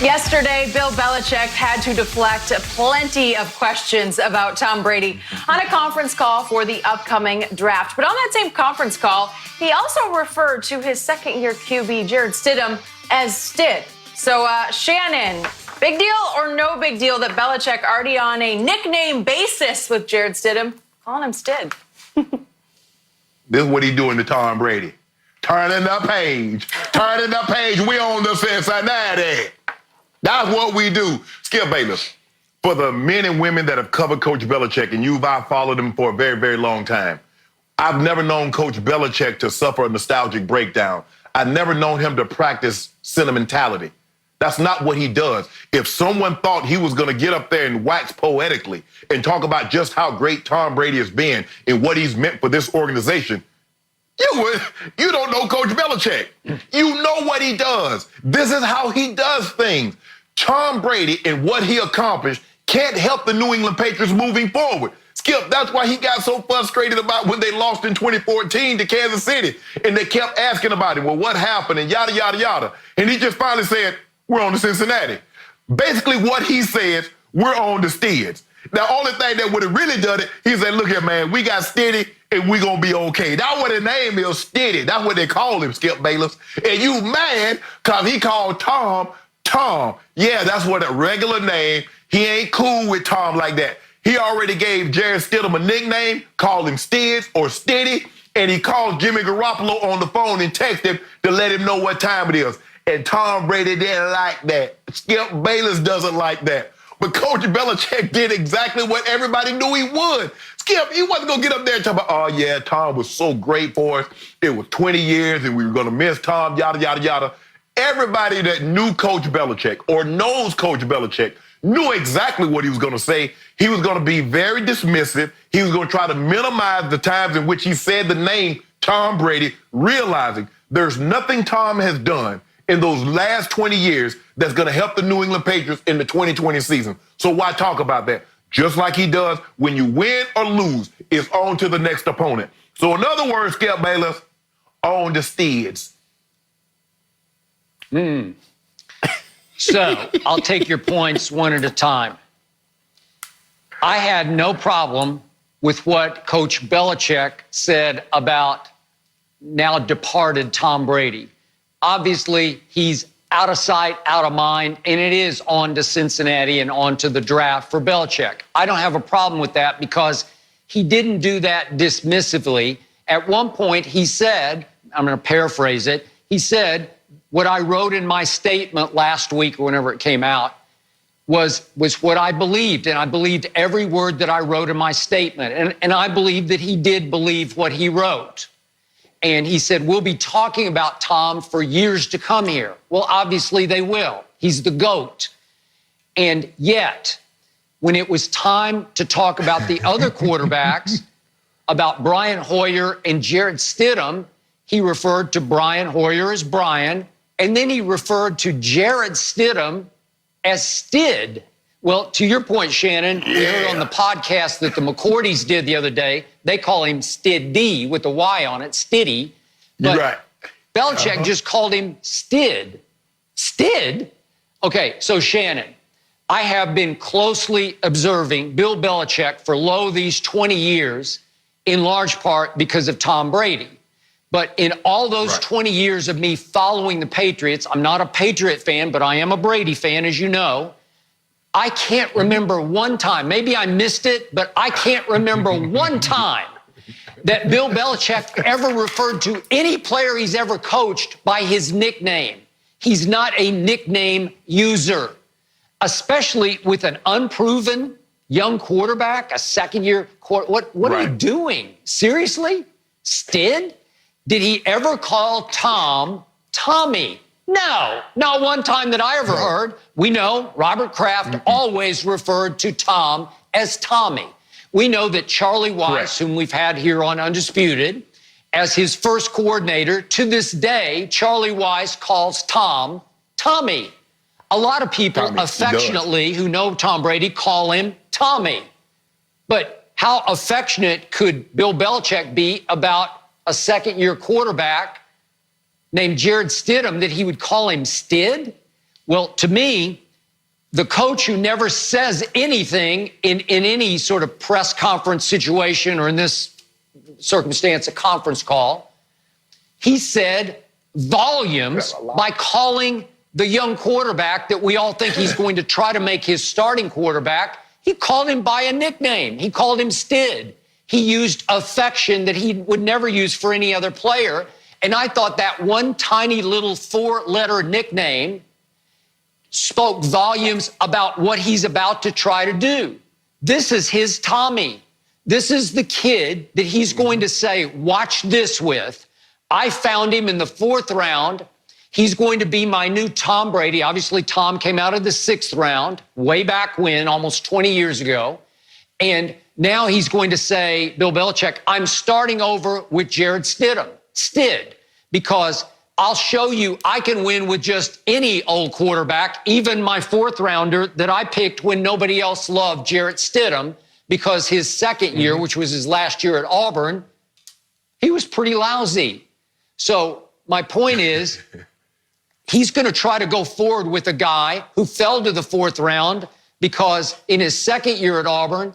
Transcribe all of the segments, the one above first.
Yesterday, Bill Belichick had to deflect plenty of questions about Tom Brady on a conference call for the upcoming draft. But on that same conference call, he also referred to his second-year QB, Jarrett Stidham, as Stid. So, Shannon, big deal or no big deal that Belichick already on a nickname basis with Jarrett Stidham, calling him Stid? This is what he doing to Tom Brady. Turning the page. Turning the page. We on the Cincinnati. That's what we do. Skip Bayless, for the men and women that have covered Coach Belichick, and I've followed him for a very, very long time, I've never known Coach Belichick to suffer a nostalgic breakdown. I've never known him to practice sentimentality. That's not what he does. If someone thought he was going to get up there and wax poetically and talk about just how great Tom Brady has been and what he's meant for this organization, you don't know Coach Belichick. You know what he does. This is how he does things. Tom Brady and what he accomplished can't help the New England Patriots moving forward. Skip, that's why he got so frustrated about when they lost in 2014 to Kansas City. And they kept asking about it. Well, what happened? And yada, yada, yada. And he just finally said, we're on to Cincinnati. Basically what he says, we're on the Steeds. The only thing that would have really done it, he said, look here, man, we got Steady and we gonna be okay. That's what his name is, Steady. That's what they call him, Skip Bayless. And you mad because he called Tom, Tom. Yeah, that's what a regular name. He ain't cool with Tom like that. He already gave Jarrett Stidham a nickname, called him Stids or Steady, and he called Jimmy Garoppolo on the phone and texted him to let him know what time it is. And Tom Brady didn't like that. Skip Bayless doesn't like that. But Coach Belichick did exactly what everybody knew he would. Skip, he wasn't going to get up there and talk about, oh, yeah, Tom was so great for us. It was 20 years and we were going to miss Tom, yada, yada, yada. Everybody that knew Coach Belichick or knows Coach Belichick knew exactly what he was going to say. He was going to be very dismissive. He was going to try to minimize the times in which he said the name Tom Brady, realizing there's nothing Tom has done in those last 20 years that's going to help the New England Patriots in the 2020 season. So why talk about that? Just like he does when you win or lose, it's on to the next opponent. So in other words, Skip Bayless, on the Steeds. So I'll take your points one at a time. I had no problem with what Coach Belichick said about now departed Tom Brady. Obviously, he's out of sight, out of mind, and it is on to Cincinnati and on to the draft for Belichick. I don't have a problem with that because he didn't do that dismissively. At one point, he said, I'm going to paraphrase it, he said, what I wrote in my statement last week or whenever it came out was what I believed, and I believed every word that I wrote in my statement, and I believe that he did believe what he wrote. And he said, we'll be talking about Tom for years to come here. Well, obviously they will. He's the GOAT. And yet, when it was time to talk about the other quarterbacks, about Brian Hoyer and Jarrett Stidham, he referred to Brian Hoyer as Brian, and then he referred to Jarrett Stidham as Stid. Well, to your point, Shannon, you heard on the podcast that the McCourties did the other day, they call him Stiddy with a Y on it, Stiddy. But right. Belichick just called him Stid. Stid? Okay, so Shannon, I have been closely observing Bill Belichick for these 20 years, in large part because of Tom Brady. But in all those 20 years of me following the Patriots, I'm not a Patriot fan, but I am a Brady fan, as you know. I can't remember one time, maybe I missed it, but I can't remember one time that Bill Belichick ever referred to any player he's ever coached by his nickname. He's not a nickname user, especially with an unproven young quarterback, a second-year quarterback. What are you doing? Seriously? Stid? Did he ever call Tom Tommy? No, not one time that I ever heard. We know Robert Kraft always referred to Tom as Tommy. We know that Charlie Weiss, whom we've had here on Undisputed, as his first coordinator, to this day, Charlie Weiss calls Tom Tommy. A lot of people affectionately who know Tom Brady call him Tommy. But how affectionate could Bill Belichick be about a second-year quarterback named Jarrett Stidham that he would call him Stid? Well, to me, the coach who never says anything in any sort of press conference situation, or in this circumstance, a conference call, he said volumes by calling the young quarterback that we all think he's going to try to make his starting quarterback. He called him by a nickname. He called him Stid. He used affection that he would never use for any other player. And I thought that one tiny little 4-letter nickname spoke volumes about what he's about to try to do. This is his Tommy. This is the kid that he's going to say, watch this with. I found him in the 4th round. He's going to be my new Tom Brady. Obviously, Tom came out of the 6th round, way back when, almost 20 years ago. And now he's going to say, Bill Belichick, I'm starting over with Jarrett Stidham. Stid, because I'll show you I can win with just any old quarterback, even my 4th rounder that I picked when nobody else loved Jarrett Stidham, because his 2nd year, which was his last year at Auburn, he was pretty lousy. So my point is, he's going to try to go forward with a guy who fell to the 4th round because in his 2nd year at Auburn,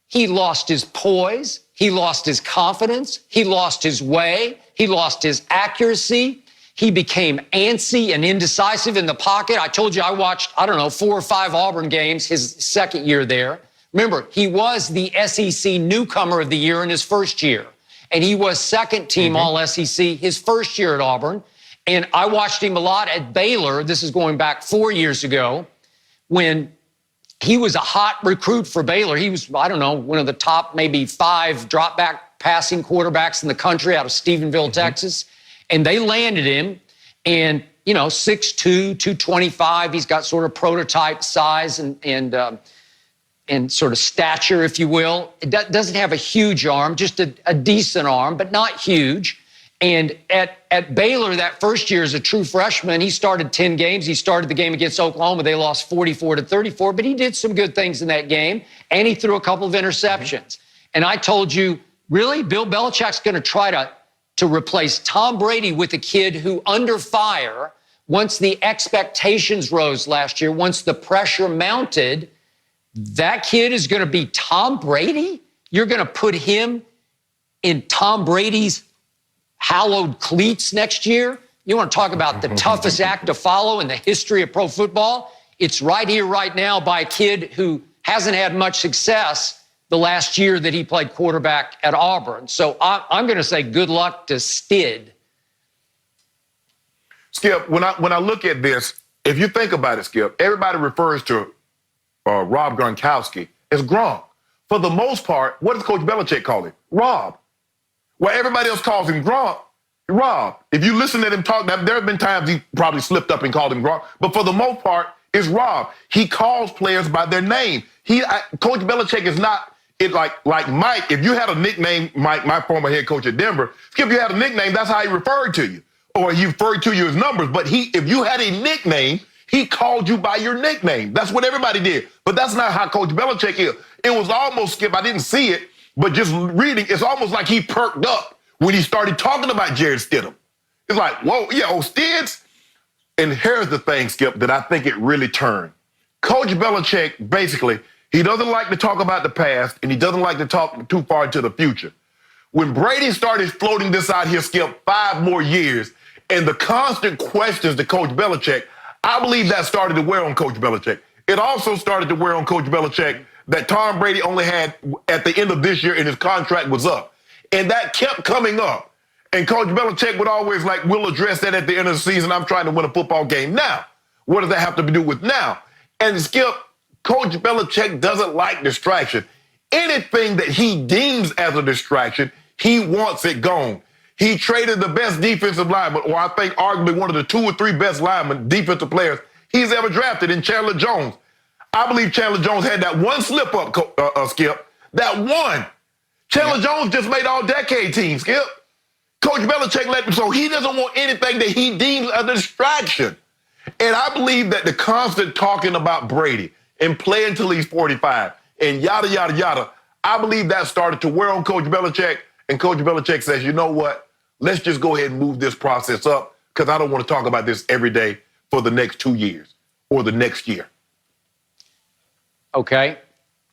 he lost his poise, he lost his confidence, he lost his way, he lost his accuracy. He became antsy and indecisive in the pocket. I told you I watched, 4 or 5 Auburn games his 2nd year there. Remember, he was the SEC newcomer of the year in his 1st year. And he was 2nd team All-SEC his 1st year at Auburn. And I watched him a lot at Baylor. This is going back 4 years ago when he was a hot recruit for Baylor. He was, one of the top maybe 5 drop back passing quarterbacks in the country out of Stephenville, Texas. And they landed him, and, 6'2", 225. He's got sort of prototype size and sort of stature, if you will. It doesn't have a huge arm, just a decent arm, but not huge. And at Baylor, that 1st year as a true freshman, he started 10 games. He started the game against Oklahoma. They lost 44-34, but he did some good things in that game, and he threw a couple of interceptions. And I told you, really, Bill Belichick's going to try to replace Tom Brady with a kid who, under fire, once the expectations rose last year, once the pressure mounted, that kid is going to be Tom Brady? You're going to put him in Tom Brady's hallowed cleats next year? You want to talk about the toughest act to follow in the history of pro football? It's right here, right now, by a kid who hasn't had much success the last year that he played quarterback at Auburn. So I'm going to say good luck to Stid. Skip, when I look at this, if you think about it, Skip, everybody refers to Rob Gronkowski as Gronk. For the most part, what does Coach Belichick call him? Rob. Well, everybody else calls him Gronk, Rob. If you listen to him talk, there have been times he probably slipped up and called him Gronk, but for the most part, it's Rob. He calls players by their name. Coach Belichick is not like Mike. If you had a nickname, Mike, my former head coach at Denver, if you had a nickname, that's how he referred to you, or he referred to you as numbers. But if you had a nickname, he called you by your nickname. That's what everybody did. But that's not how Coach Belichick is. It was almost, Skip, I didn't see it, but just reading, it's almost like he perked up when he started talking about Jarrett Stidham. It's like, whoa, yeah, Stids. And here's the thing, Skip, that I think it really turned. Coach Belichick, basically, he doesn't like to talk about the past, and he doesn't like to talk too far into the future. When Brady started floating this out here, Skip, 5 more years, and the constant questions to Coach Belichick, I believe that started to wear on Coach Belichick. It also started to wear on Coach Belichick that Tom Brady only had at the end of this year and his contract was up. And that kept coming up. And Coach Belichick would always we'll address that at the end of the season. I'm trying to win a football game now. What does that have to do with now? And Skip, Coach Belichick doesn't like distraction. Anything that he deems as a distraction, he wants it gone. He traded the best defensive lineman, or I think arguably one of the 2 or 3 best linemen, defensive players he's ever drafted in Chandler Jones. I believe Chandler Jones had that one slip-up, Skip. That one. Chandler Jones just made all-decade team, Skip. Coach Belichick let him, so he doesn't want anything that he deems a distraction. And I believe that the constant talking about Brady and play until he's 45 and yada, yada, yada, I believe that started to wear on Coach Belichick. And Coach Belichick says, you know what? Let's just go ahead and move this process up because I don't want to talk about this every day for the next 2 years. or the next year. Okay,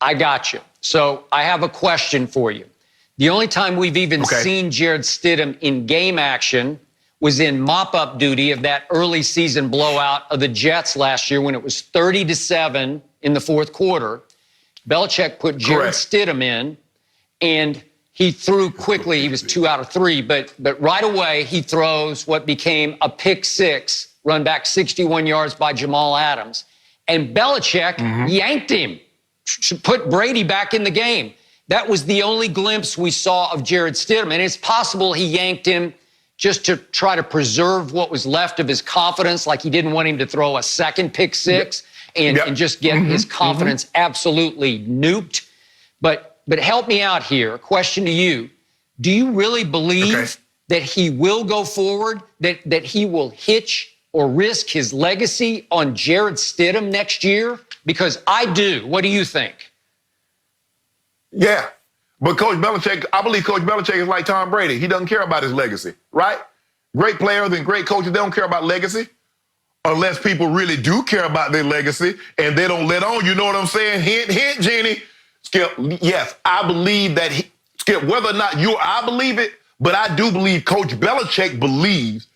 I got you. So I have a question for you. The only time we've even seen Jarrett Stidham in game action was in mop-up duty of that early season blowout of the Jets last year when it was 30-7 in the fourth quarter. Belichick put Jarrett Stidham in, and he threw quickly. He was 2 out of 3, but right away he throws what became a pick six, run back 61 yards by Jamal Adams. And Belichick yanked him, put Brady back in the game. That was the only glimpse we saw of Jarrett Stidham. And it's possible he yanked him just to try to preserve what was left of his confidence, like he didn't want him to throw a second pick six and just get his confidence absolutely nuked. But help me out here. A question to you. Do you really believe that he will go forward, that he will hitch or risk his legacy on Jarrett Stidham next year? Because I do. What do you think? Yeah, but Coach Belichick, I believe Coach Belichick is like Tom Brady. He doesn't care about his legacy, right? Great players and great coaches, they don't care about legacy unless people really do care about their legacy and they don't let on. You know what I'm saying? Hint, hint, Jenny. Skip, yes, I believe that Skip, whether or not I believe it, but I do believe Coach Belichick believes,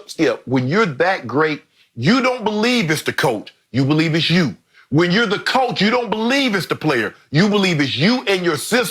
Skip, when you're that great, you don't believe it's the coach. You believe it's you. When you're the coach, you don't believe it's the player. You believe it's you and your system.